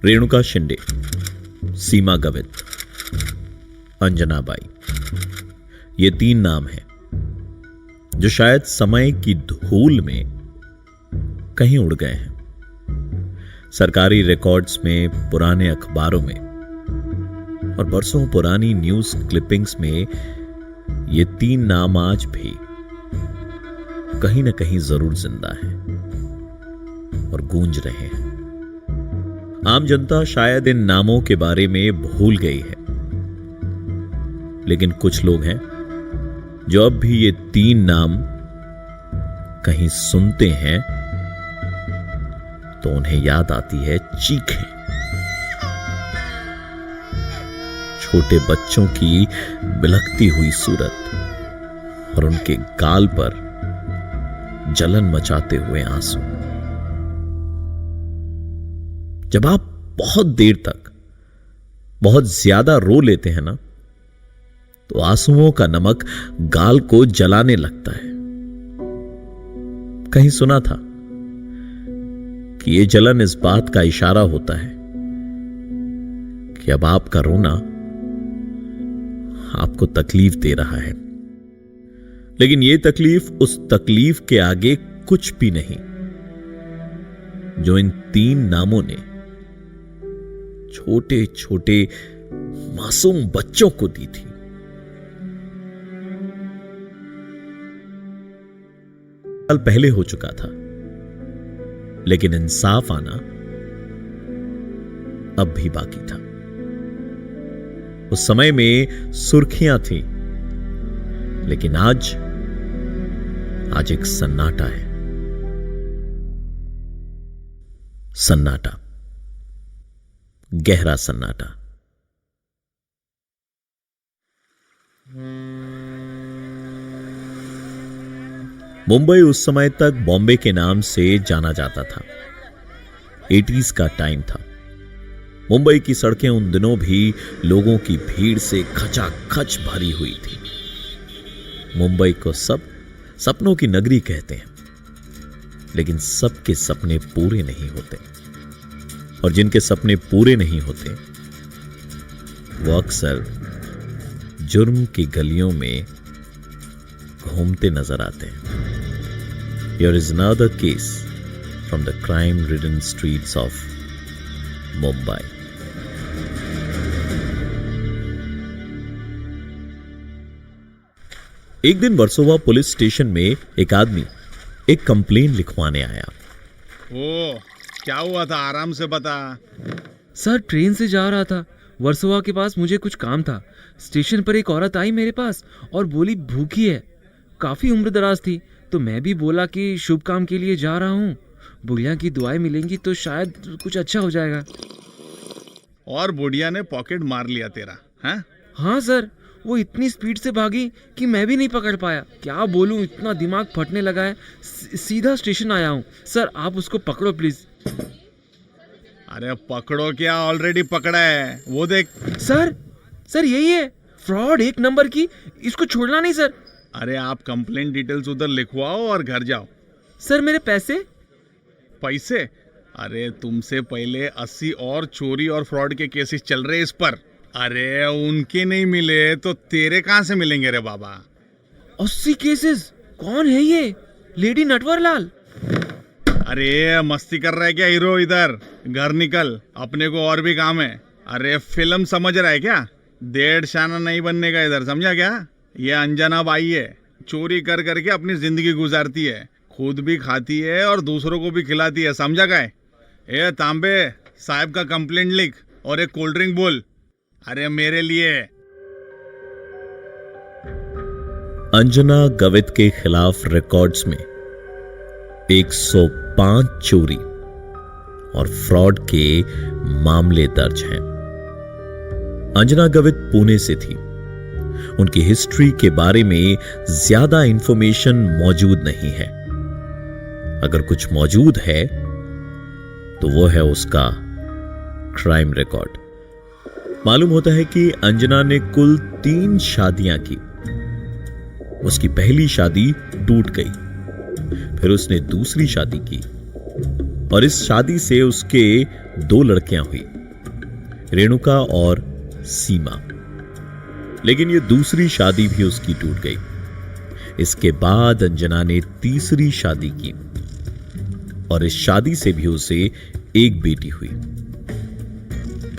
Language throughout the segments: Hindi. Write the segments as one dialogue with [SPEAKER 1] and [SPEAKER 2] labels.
[SPEAKER 1] रेणुका शिंदे, सीमा गवित, अंजना बाई, ये 3 नाम हैं जो शायद समय की धूल में कहीं उड़ गए हैं। सरकारी रिकॉर्ड्स में, पुराने अखबारों में और बरसों पुरानी न्यूज क्लिपिंग्स में ये 3 नाम आज भी कहीं ना कहीं जरूर जिंदा हैं और गूंज रहे हैं। आम जनता शायद इन नामों के बारे में भूल गई है, लेकिन कुछ लोग हैं जो अब भी ये 3 नाम कहीं सुनते हैं तो उन्हें याद आती है चीखें, छोटे बच्चों की बिलखती हुई सूरत और उनके गाल पर जलन मचाते हुए आंसू। जब आप बहुत देर तक बहुत ज्यादा रो लेते हैं ना, तो आंसुओं का नमक गाल को जलाने लगता है। कहीं सुना था कि यह जलन इस बात का इशारा होता है कि अब आपका रोना आपको तकलीफ दे रहा है, लेकिन यह तकलीफ उस तकलीफ के आगे कुछ भी नहीं जो इन 3 नामों ने छोटे छोटे मासूम बच्चों को दी थी। साल पहले हो चुका था, लेकिन इंसाफ आना अब भी बाकी था। उस समय में सुर्खियां थी, लेकिन आज एक सन्नाटा है। सन्नाटा, गहरा सन्नाटा। मुंबई उस समय तक बॉम्बे के नाम से जाना जाता था। 80s का टाइम था। मुंबई की सड़कें उन दिनों भी लोगों की भीड़ से खचाखच भरी हुई थी। मुंबई को सब सपनों की नगरी कहते हैं, लेकिन सबके सपने पूरे नहीं होते, और जिनके सपने पूरे नहीं होते वो अक्सर जुर्म की गलियों में घूमते नजर आते हैं। Here is another case from the crime-ridden streets of Mumbai. एक दिन वर्सोवा पुलिस स्टेशन में एक आदमी एक कंप्लेन लिखवाने आया।
[SPEAKER 2] ओ, क्या हुआ था? आराम से बता।
[SPEAKER 3] सर, ट्रेन से जा रहा था वर्सोवा के पास, मुझे कुछ काम था। स्टेशन पर एक औरत आई मेरे पास और बोली भूखी है। काफी उम्र दराज थी, तो मैं भी बोला कि शुभ काम के लिए जा रहा हूँ, बुढ़िया की दुआएं मिलेंगी तो शायद कुछ अच्छा हो जाएगा।
[SPEAKER 2] और बुढ़िया ने पॉकेट मार लिया तेरा? हैं?
[SPEAKER 3] हाँ सर, वो इतनी स्पीड से भागी कि मैं भी नहीं पकड़ पाया। क्या बोलूं, इतना दिमाग फटने लगा है। सीधा स्टेशन आया हूँ। सर, आप उसको पकड़ो प्लीज।
[SPEAKER 2] अरे पकड़ो क्या, ऑलरेडी पकड़ा है, वो देख।
[SPEAKER 3] सर यही है, फ्रॉड 1 नंबर की, इसको छोड़ना नहीं सर।
[SPEAKER 2] अरे आप कंप्लेंट डिटेल्स उधर लिखवाओ और घर जाओ।
[SPEAKER 3] सर, मेरे पैसे?
[SPEAKER 2] अरे तुमसे पहले 80 और चोरी और फ्रॉड के केसेस चल रहे इस पर। अरे उनके नहीं मिले तो तेरे कहां से मिलेंगे रे बाबा?
[SPEAKER 3] 80 केसेस? कौन है ये? लेडी नटवरलाल?
[SPEAKER 2] अरे मस्ती कर रहा है क्या हीरो? इधर घर निकल, अपने को और भी काम है। अरे फिल्म समझ रहा है क्या? 1.5 शाना नहीं बनने का इधर, समझा क्या? ये अंजना बाई है, चोरी कर करके अपनी जिंदगी गुजारती है, खुद भी खाती है और दूसरों को भी खिलाती है, समझा क्या? ए तांबे, साहब का कंप्लेंट लिख और एक कोल्ड ड्रिंक बोल। अरे मेरे लिए।
[SPEAKER 1] अंजना गवित के खिलाफ रिकॉर्ड्स में 105 चोरी और फ्रॉड के मामले दर्ज हैं। अंजना गवित पुणे से थी। उनकी हिस्ट्री के बारे में ज्यादा इंफॉर्मेशन मौजूद नहीं है। अगर कुछ मौजूद है तो वो है उसका क्राइम रिकॉर्ड। मालूम होता है कि अंजना ने कुल 3 शादियां की। उसकी पहली शादी टूट गई, फिर उसने दूसरी शादी की और इस शादी से उसके दो लड़कियां हुई, रेणुका और सीमा। लेकिन यह दूसरी शादी भी उसकी टूट गई। इसके बाद अंजना ने तीसरी शादी की और इस शादी से भी उसे एक बेटी हुई।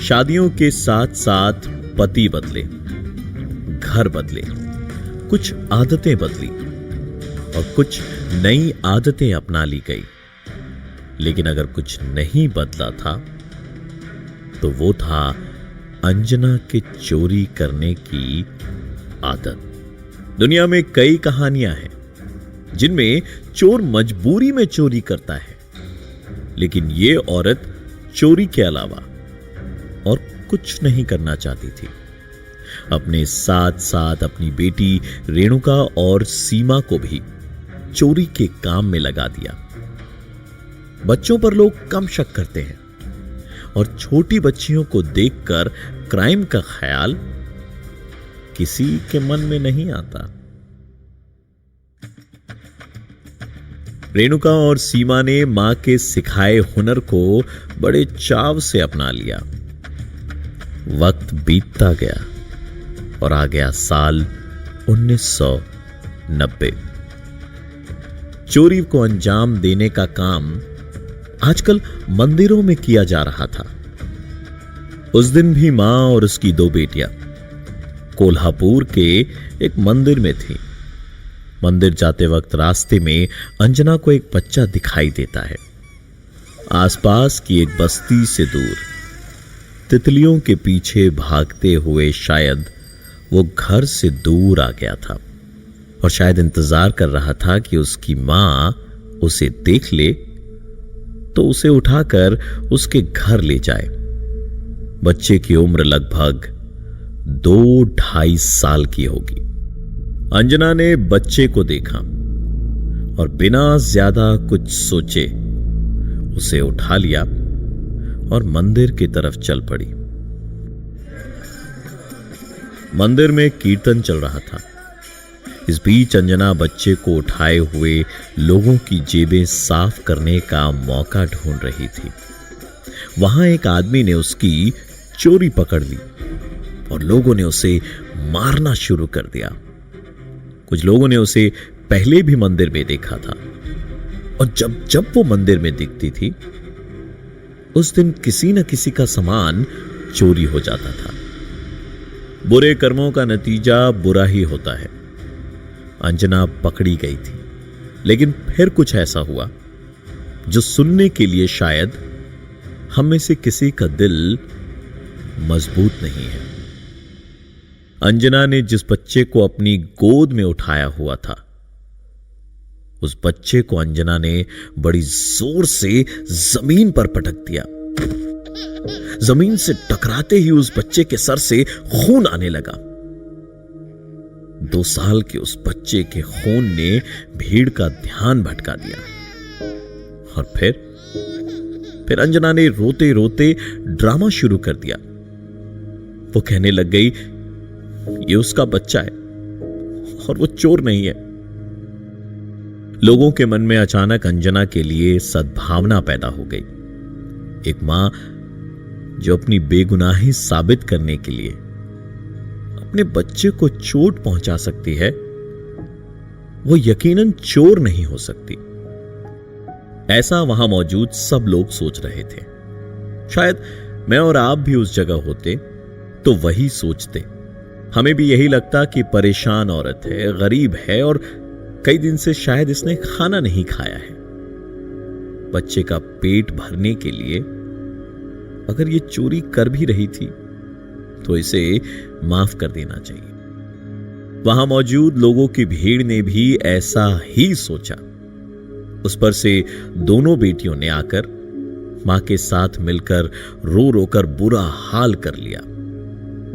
[SPEAKER 1] शादियों के साथ साथ पति बदले, घर बदले, कुछ आदतें बदली और कुछ नई आदतें अपना ली गई। लेकिन अगर कुछ नहीं बदला था तो वो था अंजना के चोरी करने की आदत। दुनिया में कई कहानियां हैं जिनमें चोर मजबूरी में चोरी करता है, लेकिन ये औरत चोरी के अलावा और कुछ नहीं करना चाहती थी। अपने साथ साथ अपनी बेटी रेणुका और सीमा को भी चोरी के काम में लगा दिया। बच्चों पर लोग कम शक करते हैं और छोटी बच्चियों को देखकर क्राइम का ख्याल किसी के मन में नहीं आता। रेणुका और सीमा ने मां के सिखाए हुनर को बड़े चाव से अपना लिया। वक्त बीतता गया और आ गया साल 1990। चोरी को अंजाम देने का काम आजकल मंदिरों में किया जा रहा था। उस दिन भी मां और उसकी दो बेटियां कोल्हापुर के एक मंदिर में थी। मंदिर जाते वक्त रास्ते में अंजना को एक बच्चा दिखाई देता है। आसपास की एक बस्ती से दूर तितलियों के पीछे भागते हुए शायद वो घर से दूर आ गया था और शायद इंतजार कर रहा था कि उसकी मां उसे देख ले तो उसे उठाकर उसके घर ले जाए। बच्चे की उम्र लगभग 2-2.5 साल की होगी। अंजना ने बच्चे को देखा और बिना ज्यादा कुछ सोचे उसे उठा लिया और मंदिर की तरफ चल पड़ी। मंदिर में कीर्तन चल रहा था। इस बीच अंजना बच्चे को उठाए हुए लोगों की जेबें साफ करने का मौका ढूंढ रही थी। वहां एक आदमी ने उसकी चोरी पकड़ ली और लोगों ने उसे मारना शुरू कर दिया। कुछ लोगों ने उसे पहले भी मंदिर में देखा था और जब जब वो मंदिर में दिखती थी उस दिन किसी न किसी का सामान चोरी हो जाता था। बुरे कर्मों का नतीजा बुरा ही होता है। अंजना पकड़ी गई थी, लेकिन फिर कुछ ऐसा हुआ जो सुनने के लिए शायद हम में से किसी का दिल मजबूत नहीं है। अंजना ने जिस बच्चे को अपनी गोद में उठाया हुआ था, उस बच्चे को अंजना ने बड़ी जोर से जमीन पर पटक दिया। जमीन से टकराते ही उस बच्चे के सर से खून आने लगा। 2 साल के उस बच्चे के खून ने भीड़ का ध्यान भटका दिया और फिर अंजना ने रोते रोते ड्रामा शुरू कर दिया। वो कहने लग गई, ये उसका बच्चा है और वो चोर नहीं है। लोगों के मन में अचानक अंजना के लिए सद्भावना पैदा हो गई। एक मां जो अपनी बेगुनाही साबित करने के लिए अपने बच्चे को चोट पहुंचा सकती है, वो यकीनन चोर नहीं हो सकती। ऐसा वहां मौजूद सब लोग सोच रहे थे। शायद मैं और आप भी उस जगह होते तो वही सोचते। हमें भी यही लगता कि परेशान औरत है, गरीब है और कई दिन से शायद इसने खाना नहीं खाया है। बच्चे का पेट भरने के लिए अगर ये चोरी कर भी रही थी तो इसे माफ कर देना चाहिए। वहां मौजूद लोगों की भीड़ ने भी ऐसा ही सोचा। उस पर से दोनों बेटियों ने आकर मां के साथ मिलकर रो रो कर बुरा हाल कर लिया।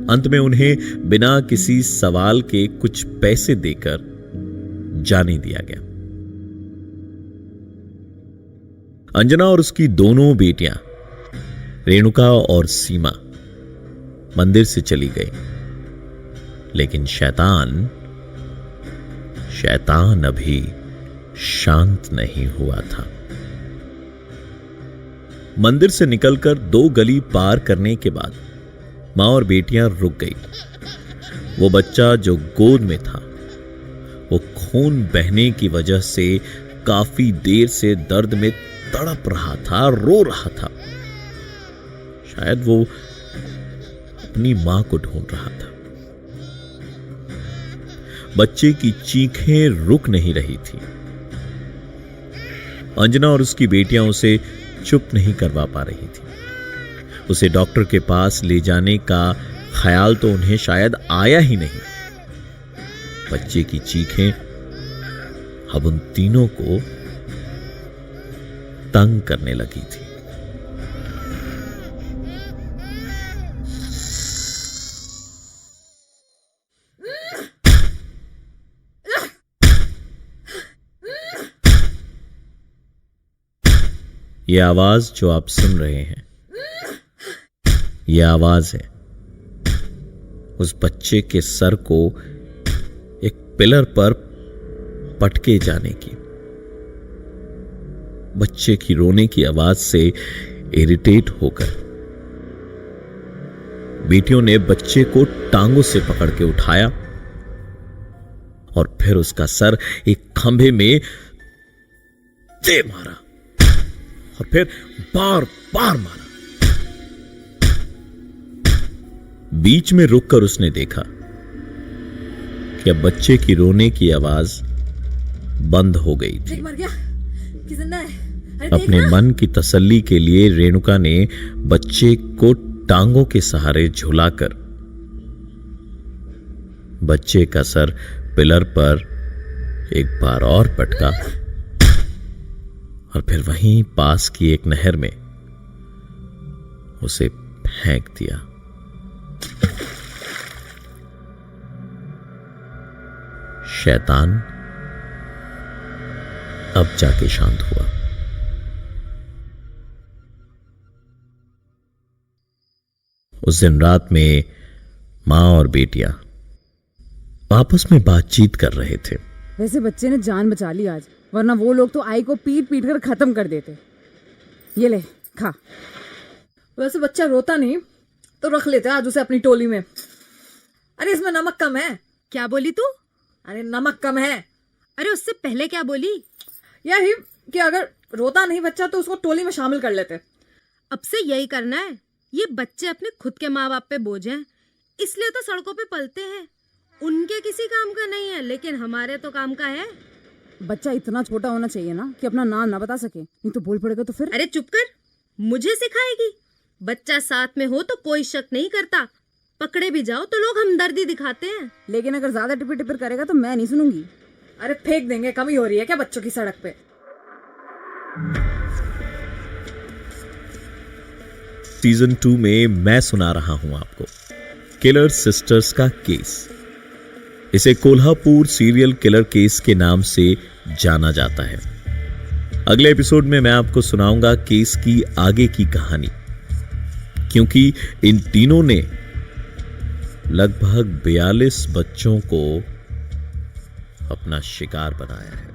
[SPEAKER 1] अंत में उन्हें बिना किसी सवाल के कुछ पैसे देकर जाने दिया गया। अंजना और उसकी दोनों बेटियां रेणुका और सीमा मंदिर से चली गई, लेकिन शैतान अभी शांत नहीं हुआ था। मंदिर से निकलकर 2 गली पार करने के बाद मां और बेटियां रुक गई। वो बच्चा जो गोद में था वो खून बहने की वजह से काफी देर से दर्द में तड़प रहा था, रो रहा था। शायद वो अपनी मां को ढूंढ रहा था। बच्चे की चीखें रुक नहीं रही थी। अंजना और उसकी बेटियां उसे चुप नहीं करवा पा रही थी। उसे डॉक्टर के पास ले जाने का ख्याल तो उन्हें शायद आया ही नहीं। बच्चे की चीखें अब उन तीनों को तंग करने लगी थी। यह आवाज जो आप सुन रहे हैं, यह आवाज है उस बच्चे के सर को एक पिलर पर पटके जाने की। बच्चे की रोने की आवाज से इरिटेट होकर बेटियों ने बच्चे को टांगों से पकड़ के उठाया और फिर उसका सर एक खंभे में दे मारा और फिर बार बार मारा। बीच में रुककर उसने देखा कि अब बच्चे की रोने की आवाज बंद हो गई थी।
[SPEAKER 4] मर गया कि जिंदा है? अरे
[SPEAKER 1] अपने मन की तसल्ली के लिए रेणुका ने बच्चे को टांगों के सहारे झुलाकर बच्चे का सर पिलर पर एक बार और पटका और फिर वहीं पास की एक नहर में उसे फेंक दिया। शैतान अब जाके शांत हुआ। उस दिन रात में मां और बेटियां आपस में बातचीत कर रहे थे।
[SPEAKER 4] वैसे बच्चे ने जान बचा ली आज, वरना वो लोग तो आई को पीट पीट कर खत्म कर देते। ये ले खा। वैसे बच्चा रोता नहीं तो रख लेते आज उसे अपनी टोली में। अरे इसमें नमक कम है।
[SPEAKER 5] क्या बोली तू?
[SPEAKER 4] अरे नमक कम है।
[SPEAKER 5] अरे उससे पहले क्या बोली?
[SPEAKER 4] यही कि अगर रोता नहीं बच्चा तो उसको टोली में शामिल कर लेते।
[SPEAKER 5] अब से यही करना है। ये बच्चे अपने खुद के माँ बाप पे बोझ हैं, इसलिए तो सड़कों पे पलते हैं। उनके किसी काम का नहीं है, लेकिन हमारे तो काम का है।
[SPEAKER 4] बच्चा इतना छोटा होना चाहिए ना कि अपना नाम ना बता सके, नहीं तो बोल पड़ेगा तो फिर।
[SPEAKER 5] अरे चुप कर, मुझे सिखाएगी? बच्चा साथ में हो तो कोई शक नहीं करता, पकड़े भी जाओ तो लोग हमदर्दी दिखाते हैं।
[SPEAKER 4] लेकिन अगर ज्यादा टिपिर टिपिर करेगा तो मैं नहीं सुनूंगी। अरे फेंक देंगे, कमी हो रही है क्या बच्चों की सड़क पे?
[SPEAKER 1] सीजन 2 में मैं सुना रहा हूं आपको किलर सिस्टर्स का केस। इसे कोल्हापुर सीरियल किलर केस के नाम से जाना जाता है। अगले एपिसोड में मैं आपको सुनाऊंगा केस की आगे की कहानी, क्योंकि इन तीनों ने लगभग 42 बच्चों को अपना शिकार बनाया है।